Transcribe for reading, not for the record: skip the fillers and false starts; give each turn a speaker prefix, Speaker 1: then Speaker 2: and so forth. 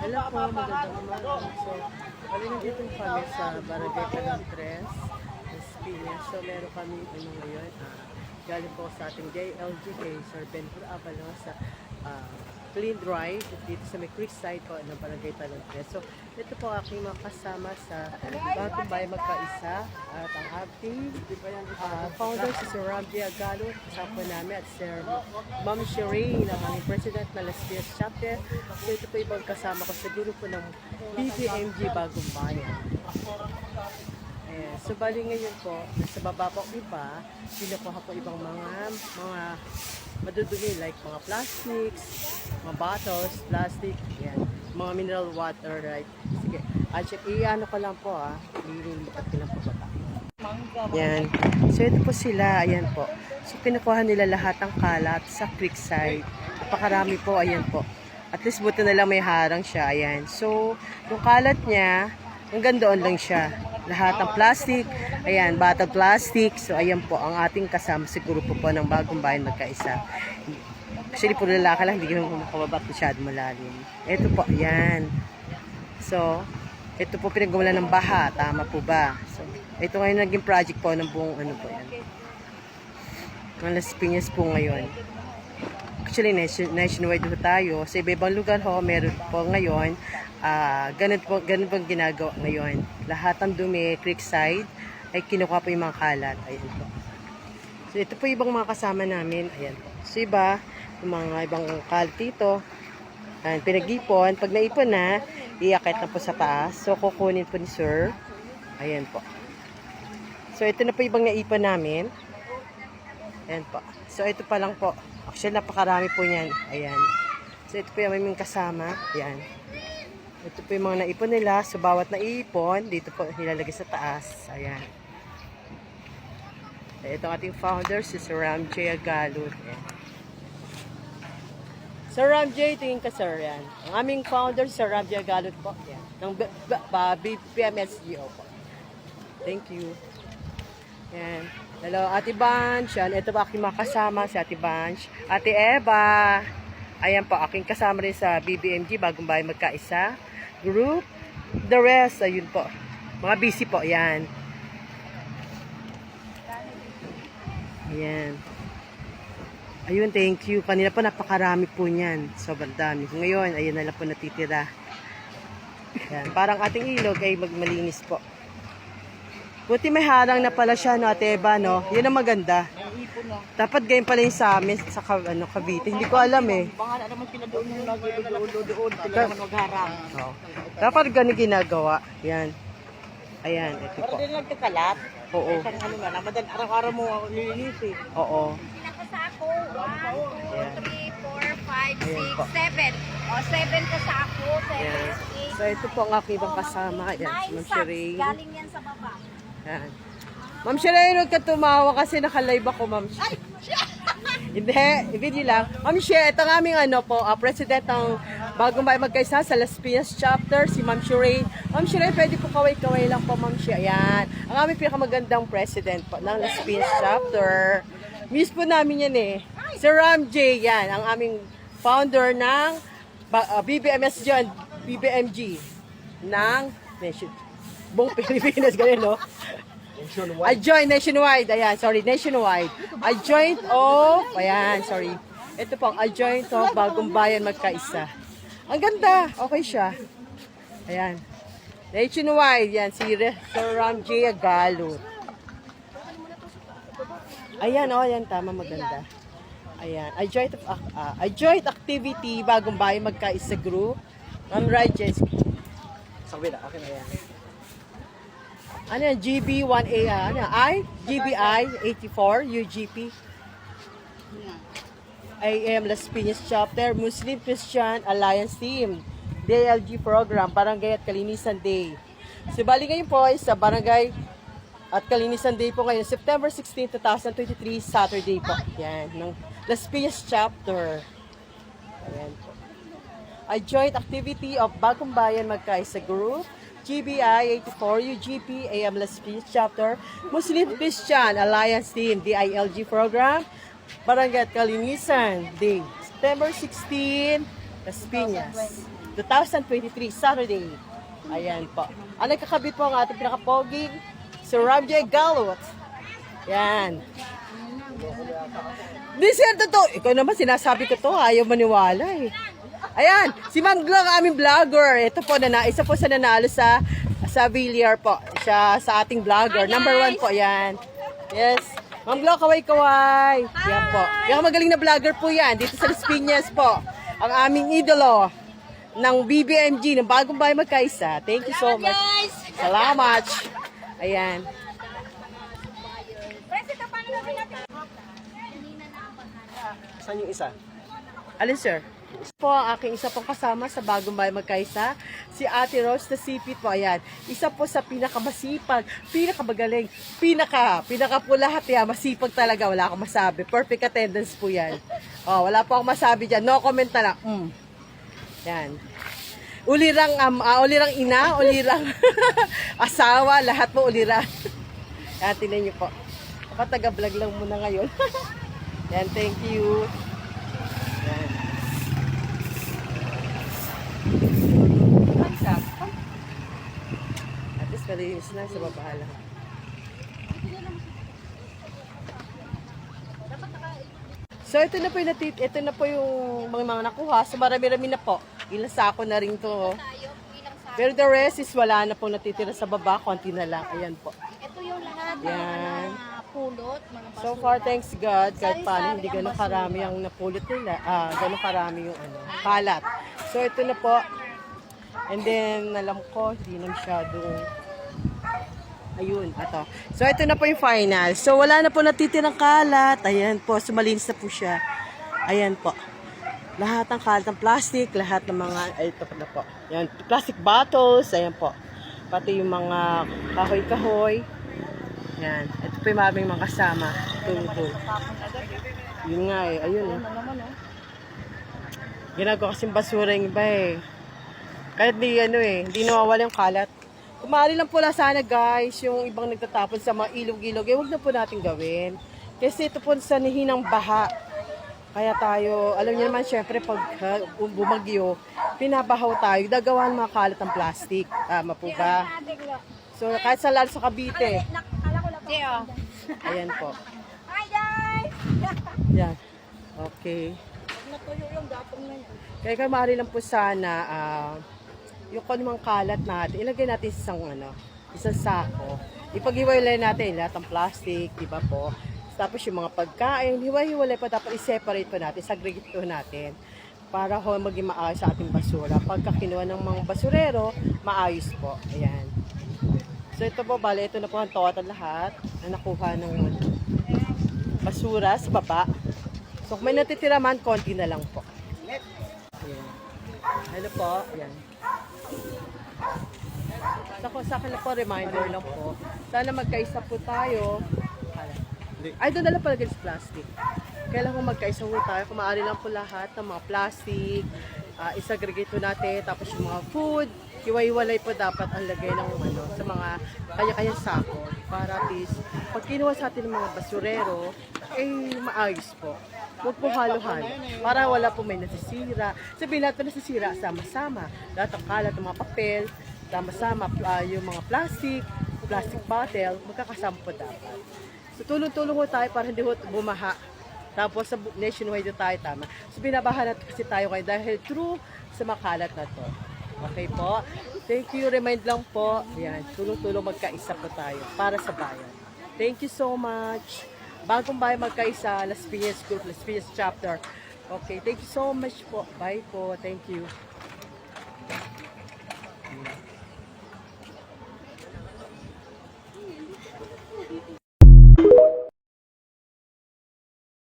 Speaker 1: Hello po, magandang umaga. So, dito kami sa Barangay Talantres, Espinas. So, meron kami ngayon. Galing po sa ating JLG kay Sir Benhur Abalo sa Clean Drive dito sa may creek side po ng Barangay Talantres. So, ito po aking mga kasama sa Bagong Bayan Magkaisa at ang ating founder si Sir Ramji Agalo, kasama po namin at Sir Ma'am Shireen, ang aming President na Las Piñas Chapter. So, ito po ibang kasama ko sa grupo ng BBMG Bagong Bayan. So, bali ngayon po, sa baba po iba, pinukuha po ibang mga madudumi like mga plastics, mga bottles, plastic, yan, mga mineral water, right? Sige, i-ano ko lang po ililipat ko lang po baba. Yan. So, ito po sila, ayan po. So, pinukuha nila lahat ng kalat sa creek side. Napakarami po, ayan po. At least buto na lang may harang siya, ayan. So, yung kalat niya, hanggang doon lang siya. Lahat ng plastic, ayan, bottle plastic. So, ayan po, ang ating kasama sa grupo po ng Bagong Bayan Magkaisa. Actually, puro lalaki lang, hindi ko makababa masyado malalim. Ito po, ayan. So, ito po pinagawa ng baha, tama po ba? So, ito ngayon naging project po ng buong ano po yan. Ng Las Piñas po ngayon. Actually, nationwide po tayo. Sa iba-ibang lugar ho, meron po ngayon. Ganun pong ginagawa ngayon. Lahat ng dumi, creekside, ay kinukuha po yung mga kalat. Ayan po. So, ito po ibang mga kasama namin. Ayan po. So, iba, yung mga ibang kalat dito. Ayan, pinag-ipon. Pag naipon na, iakit na po sa taas. So, kukunin po ni Sir. Ayan po. So, ito na po ibang naipon namin. Ayan po. So, ito pa lang po. Actually, napakarami po niyan. Ayan. So, ito po yung aming kasama. Ayan. Ito po yung mga naipon nila. So, bawat naipon, dito po nilalagay sa taas. Ayan. Ito ang ating founder, si Sir Ramji Agalo. Sir Ramji, tingin ka, sir. Yan. Ang aming founder, Sir Ramji Agalo po. Yan. Ng BPMSGO po. Thank you. Yan. Hello, Ate Bunch. Yan. Ito po aking mga kasama, si Ate Bunch. Ate Eva. Ayan po, aking kasama rin sa BBMG, Bagong Bayan Magkaisa group. The rest, ayun po. Mga busy po, yan. Ayan. Ayun, thank you. Kanina po napakarami po niyan. Sobrang dami. Ngayon, ayun na lang po natitira. Ayan. Parang ating ilog ay magmalinis po. Buti may harang na pala siya, no, Ate Eva, no? Yun ang maganda. Dapat ganyan pala yung sa amin, sa Cavite. Hindi ko alam eh.
Speaker 2: Baka naman sila doon yung doon. Sila naman magharang.
Speaker 1: Oh. Dapat ganyan ginagawa. Yan. Ayan, ito po.
Speaker 2: Pero din lang kalat.
Speaker 1: Oo.
Speaker 2: Isang ano na, madal araw-araw mo ako nilinis eh.
Speaker 1: Oo.
Speaker 3: Kasako, 1, 2, 3, 4, 5,
Speaker 1: Ayan po.
Speaker 3: 6, 7. O, 7 kasako, 7,
Speaker 1: Yan.
Speaker 3: 8.
Speaker 1: So, ito po ang aking ibang kasama. Ayan, si Ma'am Shireen.
Speaker 3: Galing yan sa baba.
Speaker 1: Yan. Ma'am Shireen, huwag ka tumawa kasi naka-live ako, Ma'am Shireen. Hindi, video lang. Ma'am Shireen, ito ang aming President ng Bagong Bayan Magkaisa sa Las Piñas Chapter, si Ma'am Shireen. Ma'am Shireen, pwede po kaway-kaway lang po, Ma'am Shireen. Ayan. Ang aming pinakamagandang President po ng Las Piñas Chapter. Miss po namin yan eh. Sir Ramji, yan. Ang aming founder ng BBMG ng Nation. Buong Pilipinas, ganyan, no? I joined nationwide. Ayan, sorry, nationwide. I joined ayan, sorry. Ito po, I joined Bagong Bayan Magkaisa. Ang ganda, okay siya. Ayan. Nationwide, yan, si Sir Ramji Agalo. Ayan, ayan, tama, maganda. Ayan, I joined activity Bagong Bayan Magkaisa group. Ma'am Rajes. Sabi na, okay na yan. Ano yan? GB1A, ano yan? GBI 84, UGP. AM Las Piñas Chapter, Muslim Christian Alliance Team, DLG Program, Barangay at Kalinisan Day. So, bali ngayon po ay sa Barangay at Kalinisan Day po ngayon, September 16, 2023, Saturday po. Yan, ng Las Piñas Chapter. Ayan po. I joined activity of Bagong Bayan Magkaisa Group, GBI 84, UGP, AM Las Piñas Chapter, Muslim Christian Alliance Team, DILG Program, Barangay at Kalinisan Day, September 16, Las Piñas. 2023, Saturday. Ayan po. Ang nagkakabit po ang ating pinakapoging, si Ramjay Galot. Yan. Di sir, totoo. Ikaw naman, sinasabi ko to, ayaw maniwala eh. Ayan, si Ma'am Glo, ang aming vlogger. Ito po, isa po sa nanalo sa Villar po. Siya sa ating vlogger. Number 1 po, yan. Yes. Ma'am Glo, kaway-kaway. Yan po. Yung magaling na vlogger po yan. Dito sa Las Piñas po. Ang aming idolo ng BBMG, ng Bagong Bahay Magkaisa. Thank you so much. Salamat. Ayan. Saan yung isa? Alin, sir? Po ang aking isa pong kasama sa Bagong Bahay Magkaisa, si Ate Rose na sipit po. Ayan. Isa po sa pinakamasipag, pinakamagaling, pinaka po lahat yan. Masipag talaga, wala akong masabi. Perfect attendance po yan. Oh, wala po akong masabi dyan. No comment na lang. Yan. Ulirang ina, ulirang asawa, lahat po ulirang. Yan, tinan niyo po. Ako taga-vlog lang muna ngayon. Yan, thank you. Yan. At least malinis na sa baba lang. So ito na po yung mga nakuha. So marami-rami na po. Ilang sako na rin to. Pero the rest is wala na po natitira sa baba. Konti na lang. Ayan po.
Speaker 3: Ito yung lahat ng
Speaker 1: Yan.
Speaker 3: pulot, mga basura.
Speaker 1: So far, thanks God. Kahit paano, hindi ganun karami ang napulot nila. Ganun karami yung kalat. So ito na po. And then, alam ko, hindi na masyadong... Ayun, ito. So, ito na po yung final. So, wala na po natitirang kalat. Ayan po, sumalinis na po siya. Ayan po. Lahat ng kalat ng plastic, lahat ng mga, ito na po. Ayan, plastic bottles, ayan po. Pati yung mga kahoy-kahoy. Ayan, ito po yung aming mga kasama. Ito. Yun nga eh, ayun eh. Ginagawa kasing basura yung iba eh. Kahit hindi nawawala yung kalat. Kumari lang pala sana guys, yung ibang nagtatapon sa mga ilog-ilog, huwag na po natin gawin. Kasi ito po sa nihinang baha. Kaya tayo, alam niyo naman syempre pag bumagyo, pinabahaw tayo, gagawa ng mga kalat ng plastic. Tama po ba? So kahit sa lalo sa Cavite. Ayan po.
Speaker 3: Hi guys!
Speaker 1: Yan. Okay.
Speaker 2: Natuyo yung gatong na yan.
Speaker 1: Kaya kumari lang po sana, yung kanumang kalat natin, ilagay natin sa isang sako. Ipag-hiwalay natin lahat ng plastic, di ba po? Tapos yung mga pagkain, hiwa-hiwalay pa, dapat i-separate pa natin, segregate po natin para maging maayos sa ating basura. Pagka kinuha ng mga basurero, maayos po. Ayan. So ito po, bale, ito na po ang total lahat na nakuha ng basura sa baba. So kung may natitira man, konti na lang po. Ayan. Ano po? Ayan. Sa akin na po, reminder lang po. Sana magkaisa po tayo. Ay, doon na lang pala sa plastic. Kailangan magkaisa po tayo. Kung maaari lang po lahat ng mga plastic, isagregate po natin. Tapos yung mga food, hiwa-hiwalay po dapat ang lagay ng sa mga kanya-kanyang sako. Para at least, pag kinuha sa atin ng mga basurero, maayos po. Huwag po halo-halo. Para wala po may nasisira. Sabihin natin nasisira, sama-sama. Lahat ng kalat ng mga papel, sama-sama yung mga plastic bottle, magkakasama po dapat. So tulong-tulong po tayo para hindi po bumaha. Tapos sa nationwide tayo, tama. So binabahan natin kasi tayo kayo dahil true sa makalat na to. Okay po? Thank you. Remind lang po. Yan. Tulong-tulong magkaisa po tayo para sa bayan. Thank you so much. Bagong Bahay Magkaisa, Las Piñas Group, Las Piñas Chapter. Okay, thank you so much po. Bye po. Thank you.